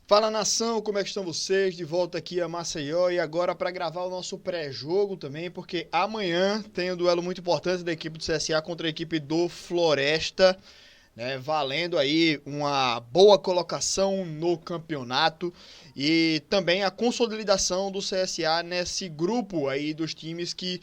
Fala nação, como é que estão vocês? De volta aqui a Maceió e agora para gravar o nosso pré-jogo também, porque amanhã tem um duelo muito importante da equipe do CSA contra a equipe do Floresta, né? Valendo aí uma boa colocação no campeonato e também a consolidação do CSA nesse grupo aí dos times que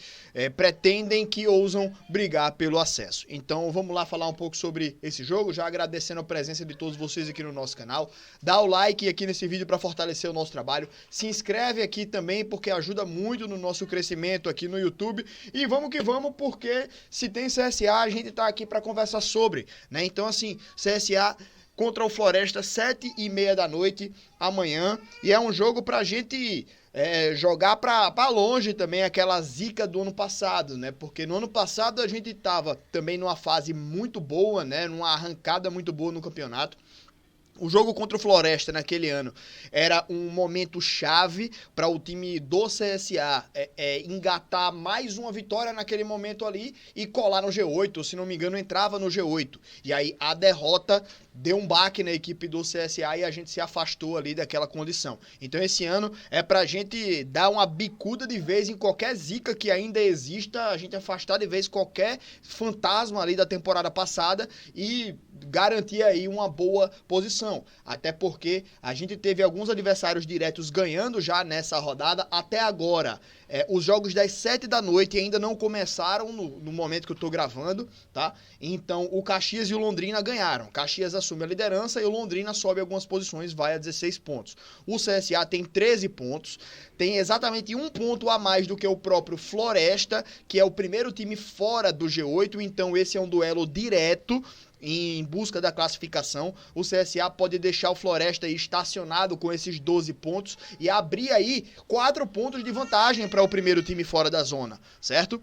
pretendem, que ousam brigar pelo acesso. Então vamos lá falar um pouco sobre esse jogo, já agradecendo a presença de todos vocês aqui no nosso canal. Dá o like aqui nesse vídeo para fortalecer o nosso trabalho, se inscreve aqui também porque ajuda muito no nosso crescimento aqui no YouTube e vamos que vamos, porque se tem CSA a gente tá aqui para conversar sobre, né? Então assim, CSA contra o Floresta, 7h30 da noite amanhã. E é um jogo pra gente jogar pra longe também aquela zica do ano passado, né? Porque no ano passado a gente tava também numa fase muito boa, né? Numa arrancada muito boa no campeonato. O jogo contra o Floresta naquele ano era um momento chave para o time do CSA engatar mais uma vitória naquele momento ali e colar no G8, ou se não me engano entrava no G8. E aí a derrota deu um baque na equipe do CSA e a gente se afastou ali daquela condição. Então esse ano é pra gente dar uma bicuda de vez em qualquer zica que ainda exista, a gente afastar de vez qualquer fantasma ali da temporada passada e garantir aí uma boa posição. Até porque a gente teve alguns adversários diretos ganhando já nessa rodada até agora. Os jogos das 7 da noite ainda não começaram no momento que eu tô gravando, tá? Então o Caxias e o Londrina ganharam. Caxias assume a liderança e o Londrina sobe algumas posições, vai a 16 pontos. O CSA tem 13 pontos, tem exatamente um ponto a mais do que o próprio Floresta, que é o primeiro time fora do G8, então esse é um duelo direto em busca da classificação. O CSA pode deixar o Floresta aí estacionado com esses 12 pontos e abrir aí 4 pontos de vantagem para o primeiro time fora da zona, certo?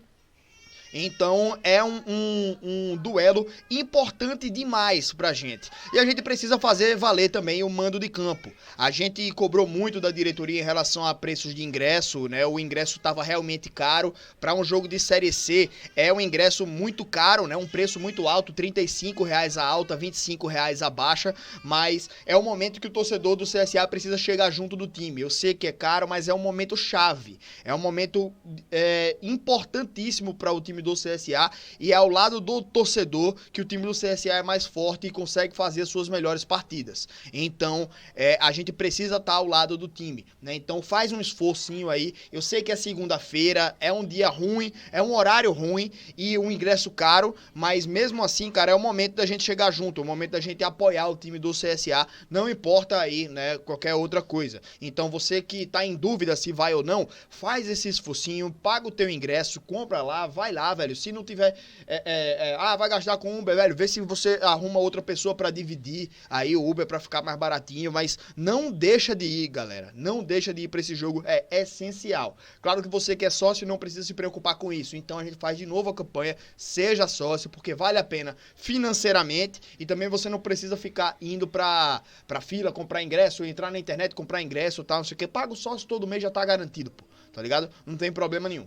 Então é um duelo importante demais pra gente. E a gente precisa fazer valer também o mando de campo. A gente cobrou muito da diretoria em relação a preços de ingresso, né? O ingresso estava realmente caro. Para um jogo de Série C é um ingresso muito caro, né? Um preço muito alto, R$ 35 a alta, R$ 25 a baixa. Mas é o momento que o torcedor do CSA precisa chegar junto do time. Eu sei que é caro, mas é um momento chave. É um momento importantíssimo para o time do CSA e é ao lado do torcedor que o time do CSA é mais forte e consegue fazer as suas melhores partidas. Então, a gente precisa estar ao lado do time, né? Então, faz um esforcinho aí. Eu sei que é segunda-feira, é um dia ruim, é um horário ruim e um ingresso caro, mas mesmo assim, cara, é o momento da gente chegar junto, é o momento da gente apoiar o time do CSA, não importa aí, né, qualquer outra coisa. Então, você que tá em dúvida se vai ou não, faz esse esforcinho, paga o teu ingresso, compra lá, vai lá, velho. Se não tiver, vai gastar com Uber, velho, vê se você arruma outra pessoa pra dividir aí o Uber pra ficar mais baratinho, mas não deixa de ir, galera. Não deixa de ir pra esse jogo, é essencial. Claro que você que é sócio não precisa se preocupar com isso, então a gente faz de novo a campanha, seja sócio, porque vale a pena financeiramente e também você não precisa ficar indo pra fila, comprar ingresso, entrar na internet, comprar ingresso, tal, não sei o que. Paga o sócio todo mês, já tá garantido, pô, tá ligado? Não tem problema nenhum.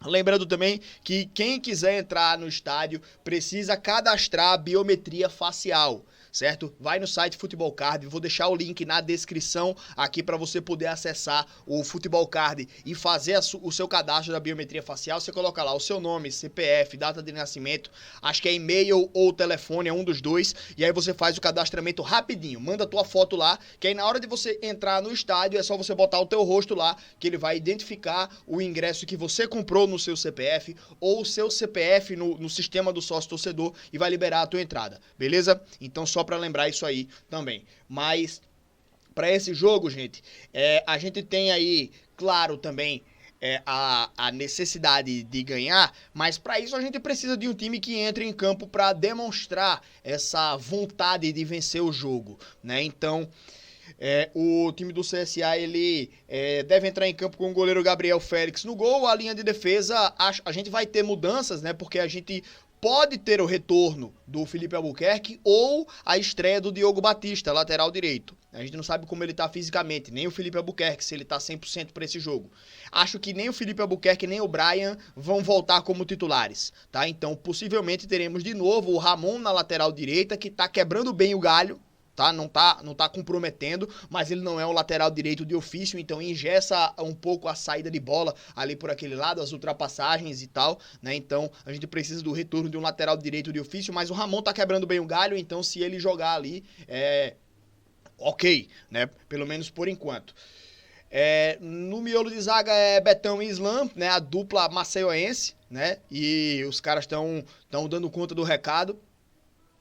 Lembrando também que quem quiser entrar no estádio precisa cadastrar a biometria facial, certo? Vai no site Futebol Card, vou deixar o link na descrição aqui para você poder acessar o Futebol Card e fazer o seu cadastro da biometria facial. Você coloca lá o seu nome, CPF, data de nascimento, acho que é e-mail ou telefone, é um dos dois, e aí você faz o cadastramento rapidinho, manda a tua foto lá, que aí na hora de você entrar no estádio é só você botar o teu rosto lá, que ele vai identificar o ingresso que você comprou no seu CPF ou o seu CPF no sistema do sócio torcedor e vai liberar a tua entrada, beleza? Então só para lembrar isso aí também. Mas para esse jogo, gente, a gente tem aí, claro, também a necessidade de ganhar, mas para isso a gente precisa de um time que entre em campo para demonstrar essa vontade de vencer o jogo, né? Então o time do CSA ele deve entrar em campo com o goleiro Gabriel Félix no gol. A linha de defesa, a gente vai ter mudanças, né? Porque a gente pode ter o retorno do Felipe Albuquerque ou a estreia do Diogo Batista, lateral direito. A gente não sabe como ele tá fisicamente, nem o Felipe Albuquerque, se ele tá 100% para esse jogo. Acho que nem o Felipe Albuquerque nem o Brian vão voltar como titulares, tá? Então, possivelmente teremos de novo o Ramon na lateral direita, que tá quebrando bem o galho, tá? Não tá comprometendo, mas ele não é um lateral direito de ofício, então engessa um pouco a saída de bola ali por aquele lado, as ultrapassagens e tal, né? Então a gente precisa do retorno de um lateral direito de ofício, mas o Ramon tá quebrando bem o galho, então se ele jogar ali, ok, né? Pelo menos por enquanto. No miolo de zaga é Betão e Islam, né? A dupla maceioense, né? E os caras estão dando conta do recado.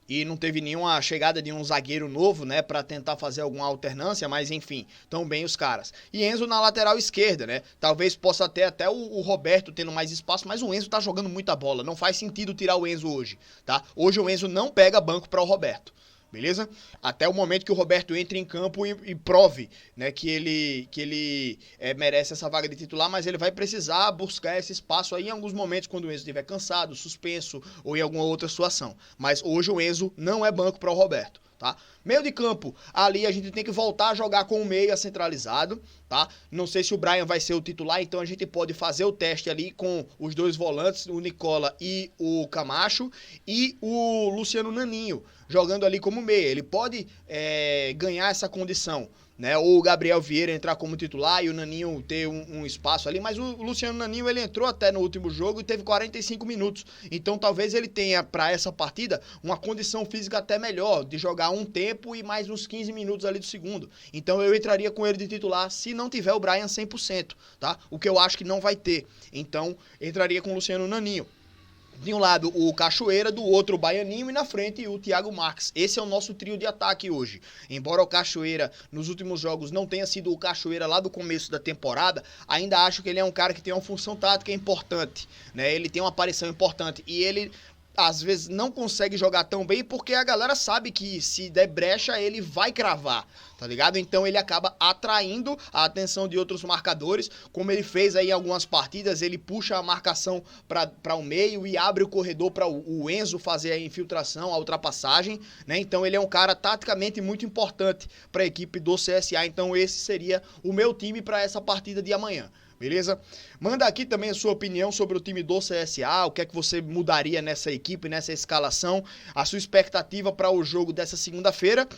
E não teve nenhuma chegada de um zagueiro novo, né, pra tentar fazer alguma alternância, mas enfim, tão bem os caras. E Enzo na lateral esquerda, né, talvez possa ter até o Roberto tendo mais espaço, mas o Enzo tá jogando muita bola, não faz sentido tirar o Enzo hoje, tá? Hoje o Enzo não pega banco para o Roberto. Beleza? Até o momento que o Roberto entre em campo e prove, né, que ele merece essa vaga de titular, mas ele vai precisar buscar esse espaço aí em alguns momentos quando o Enzo estiver cansado, suspenso ou em alguma outra situação. Mas hoje o Enzo não é banco para o Roberto. Tá? Meio de campo, ali a gente tem que voltar a jogar com o meia centralizado, tá? Não sei se o Brian vai ser o titular, então a gente pode fazer o teste ali com os dois volantes, o Nicola e o Camacho, e o Luciano Naninho, jogando ali como meia. Ele pode ganhar essa condição, né? Ou o Gabriel Vieira entrar como titular e o Naninho ter um espaço ali, mas o Luciano Naninho, ele entrou até no último jogo e teve 45 minutos, então talvez ele tenha para essa partida uma condição física até melhor, de jogar um tempo e mais uns 15 minutos ali do segundo, então eu entraria com ele de titular se não tiver o Brian 100%, tá? O que eu acho que não vai ter, então entraria com o Luciano Naninho. De um lado o Cachoeira, do outro o Baianinho e na frente o Thiago Marques. Esse é o nosso trio de ataque hoje. Embora o Cachoeira nos últimos jogos não tenha sido o Cachoeira lá do começo da temporada, ainda acho que ele é um cara que tem uma função tática importante, né? Ele tem uma aparição importante e ele às vezes não consegue jogar tão bem porque a galera sabe que se der brecha ele vai cravar, tá ligado? Então ele acaba atraindo a atenção de outros marcadores, como ele fez aí em algumas partidas, ele puxa a marcação para o meio e abre o corredor para o Enzo fazer a infiltração, a ultrapassagem, né? Então ele é um cara taticamente muito importante para a equipe do CSA, então esse seria o meu time para essa partida de amanhã. Beleza? Manda aqui também a sua opinião sobre o time do CSA, o que é que você mudaria nessa equipe, nessa escalação, a sua expectativa para o jogo dessa segunda-feira.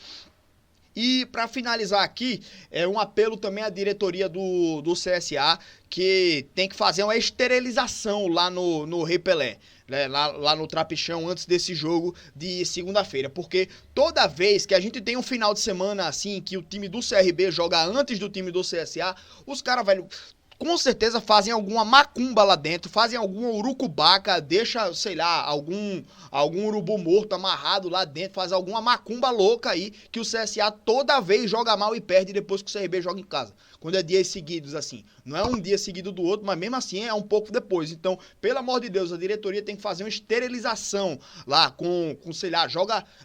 E para finalizar aqui, um apelo também à diretoria do CSA, que tem que fazer uma esterilização lá no Rei Pelé, né, lá no Trapichão, antes desse jogo de segunda-feira, porque toda vez que a gente tem um final de semana assim, que o time do CRB joga antes do time do CSA, os caras, velho, com certeza fazem alguma macumba lá dentro, fazem alguma urucubaca, deixa, sei lá, algum urubu morto amarrado lá dentro, faz alguma macumba louca aí, que o CSA toda vez joga mal e perde depois que o CRB joga em casa. Quando é dias seguidos, assim. Não é um dia seguido do outro, mas mesmo assim é um pouco depois. Então, pelo amor de Deus, a diretoria tem que fazer uma esterilização lá com sei lá,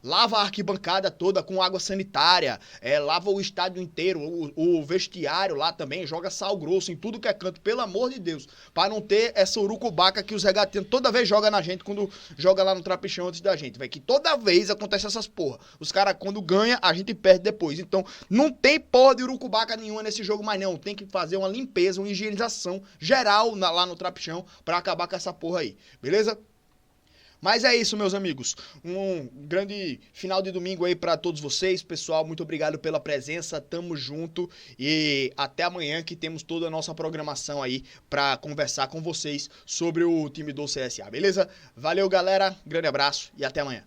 lava a arquibancada toda com água sanitária, lava o estádio inteiro, o vestiário lá também, joga sal grosso em tudo que é canto, pelo amor de Deus, para não ter essa urucubaca que os regatinhos toda vez joga na gente quando joga lá no Trapichão antes da gente, velho, que toda vez acontece essas porra. Os caras quando ganha, a gente perde depois. Então, não tem porra de urucubaca nenhuma nesse jogo mais não, tem que fazer uma limpeza, uma higienização geral lá no Trapichão para acabar com essa porra aí, beleza? Mas é isso, meus amigos. Um grande final de domingo aí para todos vocês. Pessoal, muito obrigado pela presença. Tamo junto e até amanhã que temos toda a nossa programação aí para conversar com vocês sobre o time do CSA, beleza? Valeu, galera. Grande abraço e até amanhã.